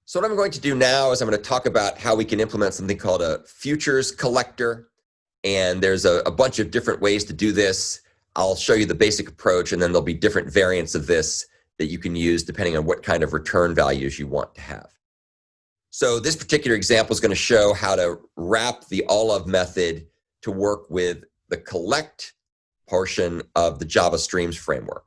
So what I'm going to do now is I'm going to talk about how we can implement something called a futures collector. And there's a bunch of different ways to do this. I'll show you the basic approach, and then there'll be different variants of this that you can use depending on what kind of return values you want to have. So this particular example is going to show how to wrap the all-of method to work with the collect portion of the Java Streams framework.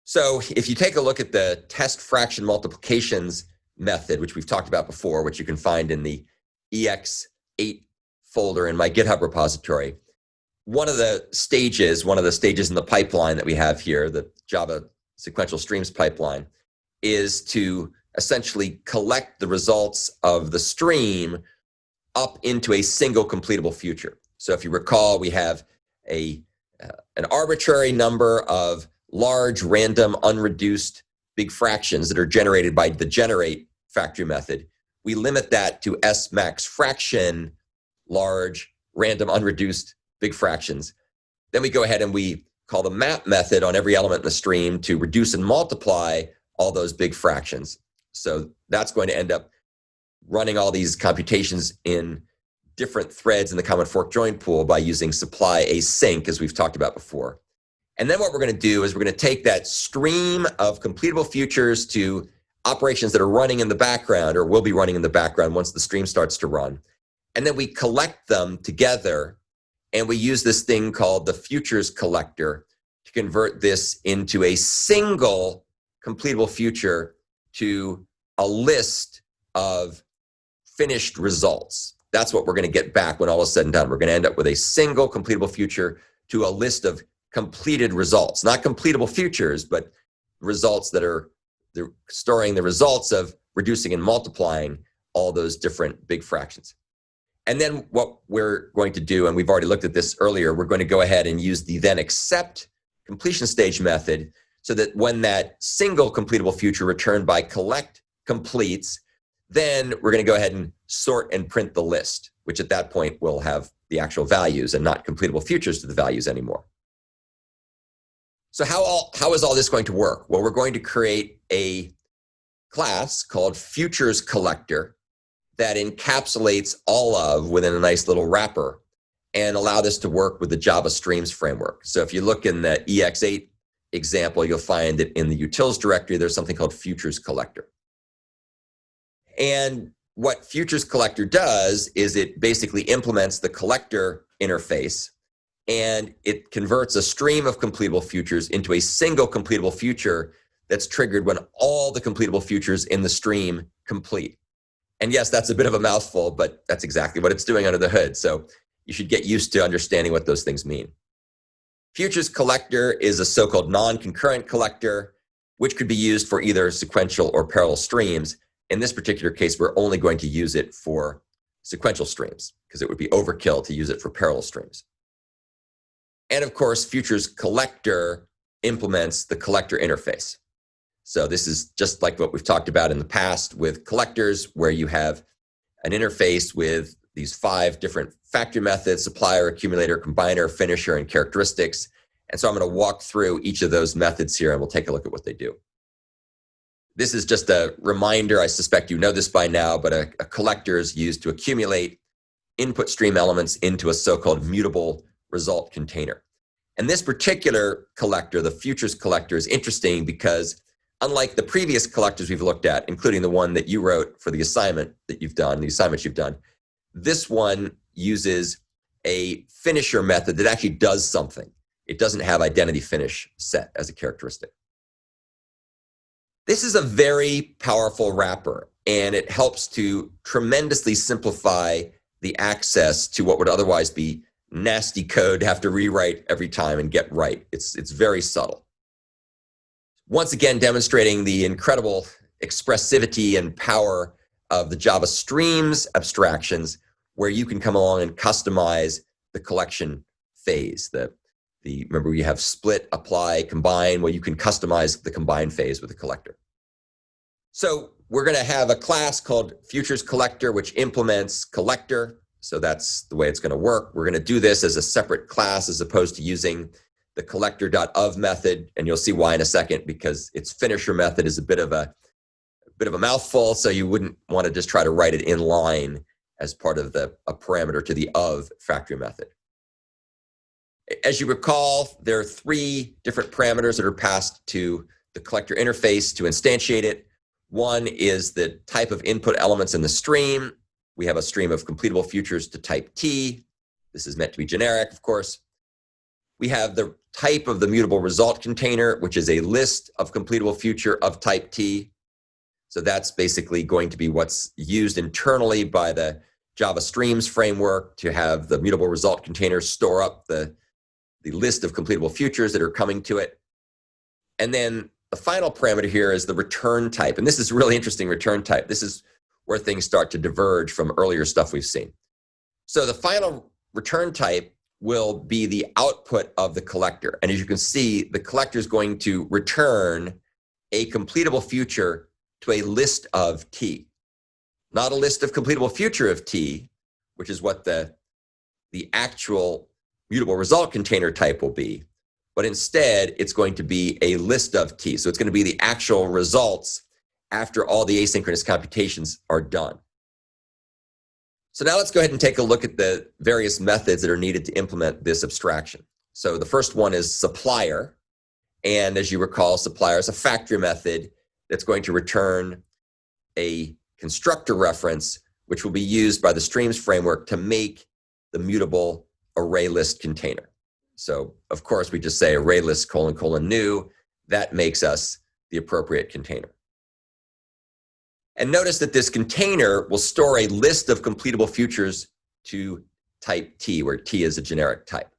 So if you take a look at the test fraction multiplications method, which we've talked about before, which you can find in the EX8 folder in my GitHub repository, one of the stages in the pipeline that we have here, the Java sequential streams pipeline, is to essentially collect the results of the stream up into a single completable future. So if you recall, we have an arbitrary number of large, random, unreduced big fractions that are generated by the generate factory method. We limit that to S max fraction, large, random, unreduced big fractions. Then we go ahead and we call the map method on every element in the stream to reduce and multiply all those big fractions. So that's going to end up running all these computations in different threads in the common fork join pool by using supply async, as we've talked about before. And then what we're going to do is we're going to take that stream of completable futures to operations that are running in the background or will be running in the background once the stream starts to run. And then we collect them together, and we use this thing called the FuturesCollector to convert this into a single completable future to a list of finished results. That's what we're going to get back when all is said and done. We're going to end up with a single completable future to a list of completed results, not completable futures, but results that are storing the results of reducing and multiplying all those different big fractions. And then what we're going to do, and we've already looked at this earlier, we're going to go ahead and use the then accept completion stage method so that when that single completable future returned by collect completes, then we're going to go ahead and sort and print the list, which at that point will have the actual values and not completable futures to the values anymore. So how is all this going to work? Well, we're going to create a class called FuturesCollector that encapsulates all of within a nice little wrapper and allow this to work with the Java Streams framework. So if you look in the EX8 example, you'll find that in the utils directory, there's something called FuturesCollector. And what FuturesCollector does is it basically implements the collector interface, and it converts a stream of completable futures into a single completable future that's triggered when all the completable futures in the stream complete. And yes, that's a bit of a mouthful, but that's exactly what it's doing under the hood. So you should get used to understanding what those things mean. FuturesCollector is a so-called non-concurrent collector, which could be used for either sequential or parallel streams. In this particular case, we're only going to use it for sequential streams because it would be overkill to use it for parallel streams. And of course, FuturesCollector implements the collector interface. So this is just like what we've talked about in the past with collectors, where you have an interface with these 5 different factory methods: supplier, accumulator, combiner, finisher, and characteristics. And so I'm going to walk through each of those methods here, and we'll take a look at what they do. This is just a reminder. I suspect you know this by now, but a collector is used to accumulate input stream elements into a so-called mutable result container. And this particular collector, the FuturesCollector, is interesting because unlike the previous collectors we've looked at, including the one that you wrote for the assignment that you've done, the assignments you've done, this one uses a finisher method that actually does something. It doesn't have identity finish set as a characteristic. This is a very powerful wrapper, and it helps to tremendously simplify the access to what would otherwise be nasty code to have to rewrite every time and get right. It's very subtle. Once again, demonstrating the incredible expressivity and power of the Java Streams abstractions, where you can come along and customize the collection phase. Remember, we have split, apply, combine. Well, you can customize the combine phase with the collector. So we're going to have a class called FuturesCollector, which implements collector. So that's the way it's going to work. We're going to do this as a separate class as opposed to using the collector.of method. And you'll see why in a second, because its finisher method is a bit of bit of a mouthful, so you wouldn't want to just try to write it in line as part of a parameter to the of factory method. As you recall, there are 3 different parameters that are passed to the collector interface to instantiate it. One is the type of input elements in the stream. We have a stream of completable futures to type T. This is meant to be generic, of course. We have the type of the mutable result container, which is a list of completable future of type T. So that's basically going to be what's used internally by the Java Streams framework to have the mutable result container store up the list of completable futures that are coming to it. And then the final parameter here is the return type. And this is really interesting, return type. This is where things start to diverge from earlier stuff we've seen. So the final return type will be the output of the collector. And as you can see, the collector is going to return a completable future to a list of T. Not a list of completable future of T, which is what the actual mutable result container type will be, but instead it's going to be a list of T. So it's going to be the actual results after all the asynchronous computations are done. So now let's go ahead and take a look at the various methods that are needed to implement this abstraction. So the first one is supplier. And as you recall, supplier is a factory method that's going to return a constructor reference, which will be used by the streams framework to make the mutable array list container. So of course we just say array list : new. That makes us the appropriate container. And notice that this container will store a list of completable futures to type T, where T is a generic type.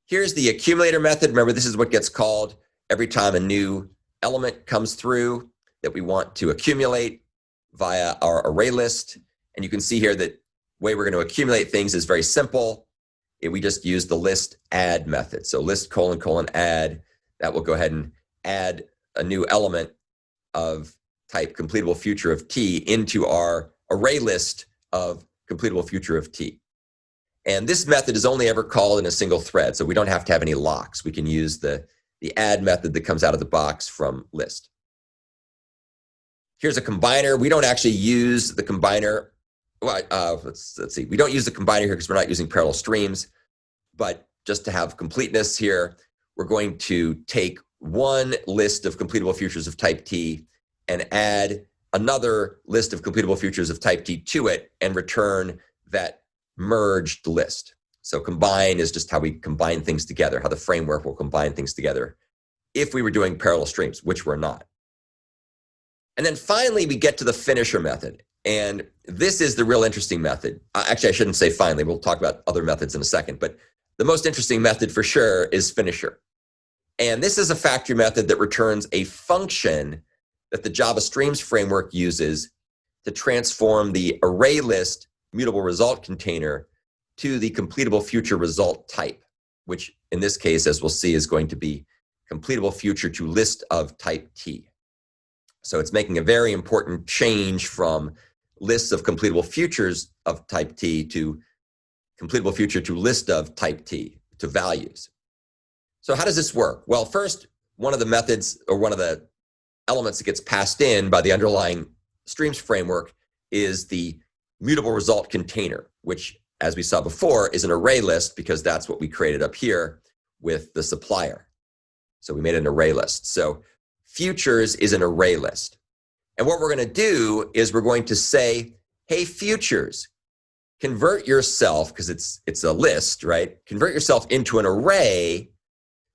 Here's the accumulator method. Remember, this is what gets called every time a new element comes through that we want to accumulate via our array list. And you can see here that the way we're going to accumulate things is very simple. We just use the list add method. So list : add, that will go ahead and add a new element of type completable future of T into our array list of completable future of T. And this method is only ever called in a single thread, so we don't have to have any locks. We can use the add method that comes out of the box from list. Here's a combiner. We don't actually use the combiner. Well, let's see. We don't use the combiner here because we're not using parallel streams. But just to have completeness here, we're going to take one list of completable futures of type T and add another list of completable futures of type T to it and return that merged list. So combine is just how we combine things together, how the framework will combine things together if we were doing parallel streams, which we're not. And then finally, we get to the finisher method. And this is the real interesting method. Actually, I shouldn't say finally. We'll talk about other methods in a second. But the most interesting method for sure is finisher. And this is a factory method that returns a function that the Java Streams framework uses to transform the array list mutable result container to the completable future result type, which in this case, as we'll see, is going to be completable future to list of type T. So it's making a very important change from lists of completable futures of type T to completable future to list of type T to values. So how does this work? Well, first, one of the methods or one of the elements that gets passed in by the underlying streams framework is the mutable result container, which, as we saw before, is an array list because that's what we created up here with the supplier. So we made an array list. So futures is an array list. And what we're going to do is we're going to say, hey, futures, convert yourself, because it's a list, right? Convert yourself into an array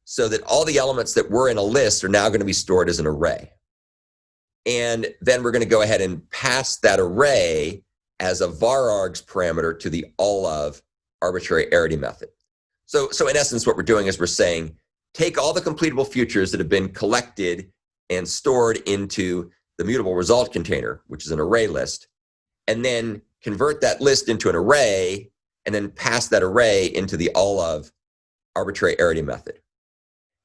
so that all the elements that were in a list are now going to be stored as an array. And then we're going to go ahead and pass that array as a varargs parameter to the all-of arbitrary arity method. So in essence, what we're doing is we're saying, take all the completable futures that have been collected and stored into the mutable result container, which is an array list, and then convert that list into an array, and then pass that array into the all-of arbitrary arity method.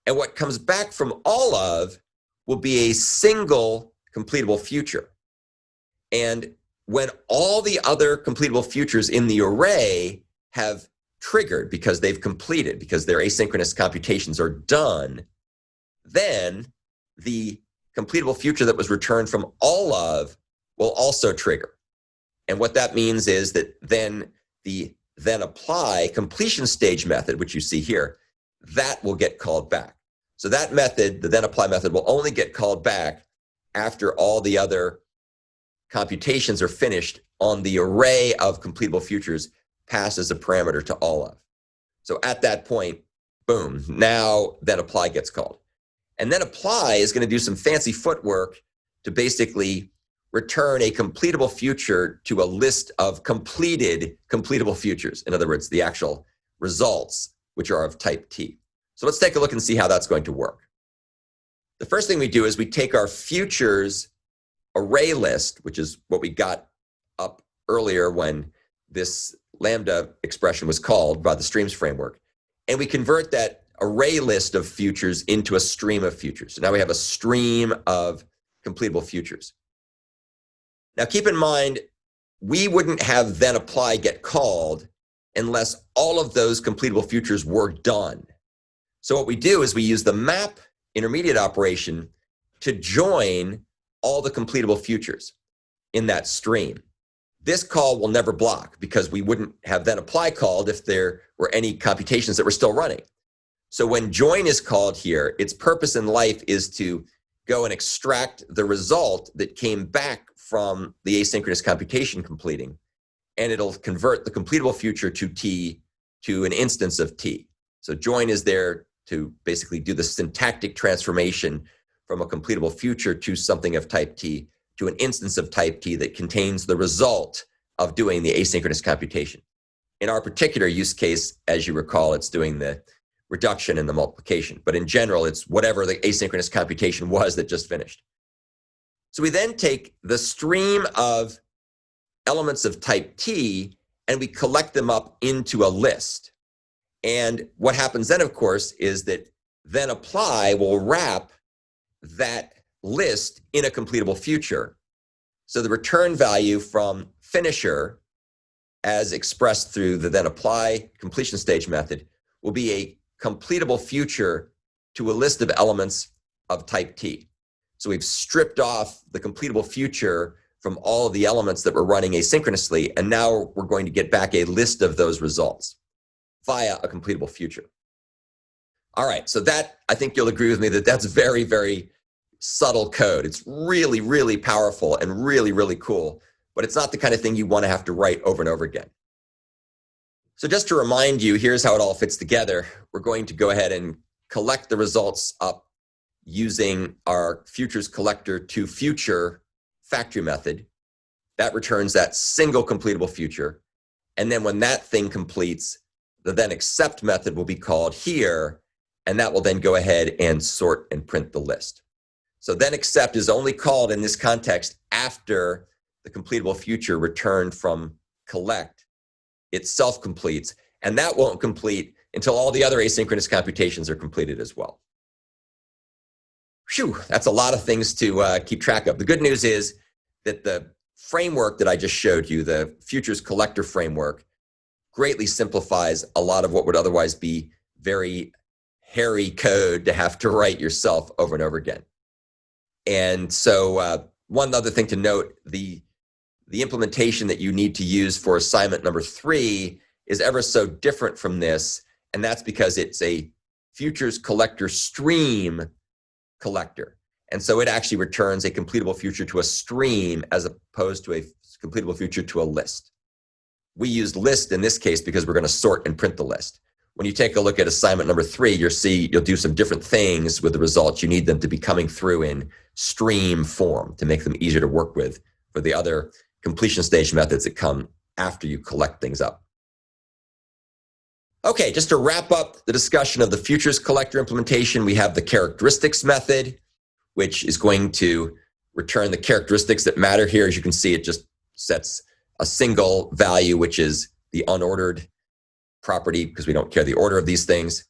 And what comes back from all-of will be a single completable future. And when all the other completable futures in the array have triggered because they've completed, because their asynchronous computations are done, then the completable future that was returned from all of will also trigger. And what that means is that then the then apply completion stage method, which you see here, that will get called back. So that method, the then apply method, will only get called back after all the other computations are finished on the array of completable futures passed as a parameter to all of. So at that point, boom, now then apply gets called. And then apply is going to do some fancy footwork to basically return a completable future to a list of completed completable futures. In other words, the actual results, which are of type T. So let's take a look and see how that's going to work. The first thing we do is we take our futures array list, which is what we got up earlier when this Lambda expression was called by the streams framework, and we convert that array list of futures into a stream of futures. So now we have a stream of completable futures. Now keep in mind, we wouldn't have then apply get called unless all of those completable futures were done. So what we do is we use the map intermediate operation to join all the completable futures in that stream. This call will never block because we wouldn't have then apply called if there were any computations that were still running. So when join is called here, its purpose in life is to go and extract the result that came back from the asynchronous computation completing, and it'll convert the completable future to T to an instance of T. So join is there to basically do the syntactic transformation from a completable future to something of type T to an instance of type T that contains the result of doing the asynchronous computation. In our particular use case, as you recall, it's doing the reduction and the multiplication. But in general, it's whatever the asynchronous computation was that just finished. So we then take the stream of elements of type T and we collect them up into a list. And what happens then, of course, is that then apply will wrap that list in a completable future. So the return value from finisher, as expressed through the then apply completion stage method, will be a completable future to a list of elements of type T. So we've stripped off the completable future from all of the elements that were running asynchronously, and now we're going to get back a list of those results via a completable future. All right, so that, I think you'll agree with me that that's very, very subtle code. It's really, really powerful and really, really cool, but it's not the kind of thing you want to have to write over and over again. So just to remind you, here's how it all fits together. We're going to go ahead and collect the results up using our FuturesCollector to future factory method. That returns that single completable future. And then when that thing completes, the then accept method will be called here, and that will then go ahead and sort and print the list. So then accept is only called in this context after the completable future returned from collect itself completes, and that won't complete until all the other asynchronous computations are completed as well. Phew, that's a lot of things to keep track of. The good news is that the framework that I just showed you, the FuturesCollector framework, greatly simplifies a lot of what would otherwise be very hairy code to have to write yourself over and over again. And so one other thing to note, the implementation that you need to use for assignment number 3 is ever so different from this, and that's because it's a FuturesCollector stream collector. And so it actually returns a completable future to a stream as opposed to a completable future to a list. We used list in this case because we're going to sort and print the list. When you take a look at assignment number 3, you'll do some different things with the results. You need them to be coming through in stream form to make them easier to work with for the other completion stage methods that come after you collect things up. Okay, just to wrap up the discussion of the FuturesCollector implementation, we have the characteristics method, which is going to return the characteristics that matter here. As you can see, it just sets a single value, which is the unordered property, because we don't care the order of these things.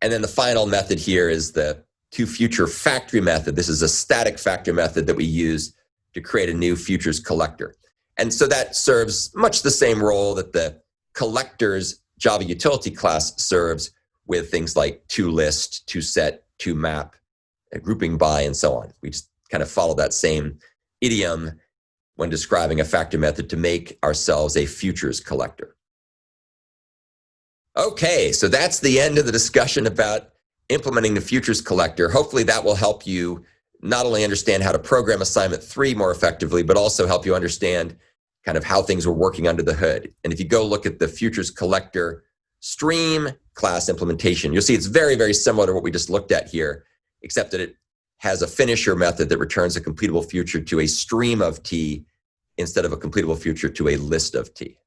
And then the final method here is the toFutureFactory method. This is a static factory method that we use to create a new FuturesCollector. And so that serves much the same role that the collectors Java utility class serves with things like toList, toSet, toMap, grouping by, and so on. We just kind of follow that same idiom when describing a factor method to make ourselves a futures collector. Okay, so that's the end of the discussion about implementing the futures collector. Hopefully that will help you not only understand how to program assignment 3 more effectively, but also help you understand kind of how things were working under the hood. And if you go look at the futures collector stream class implementation, you'll see it's very, very similar to what we just looked at here, except that it has a finisher method that returns a completable future to a stream of T instead of a completable future to a list of T.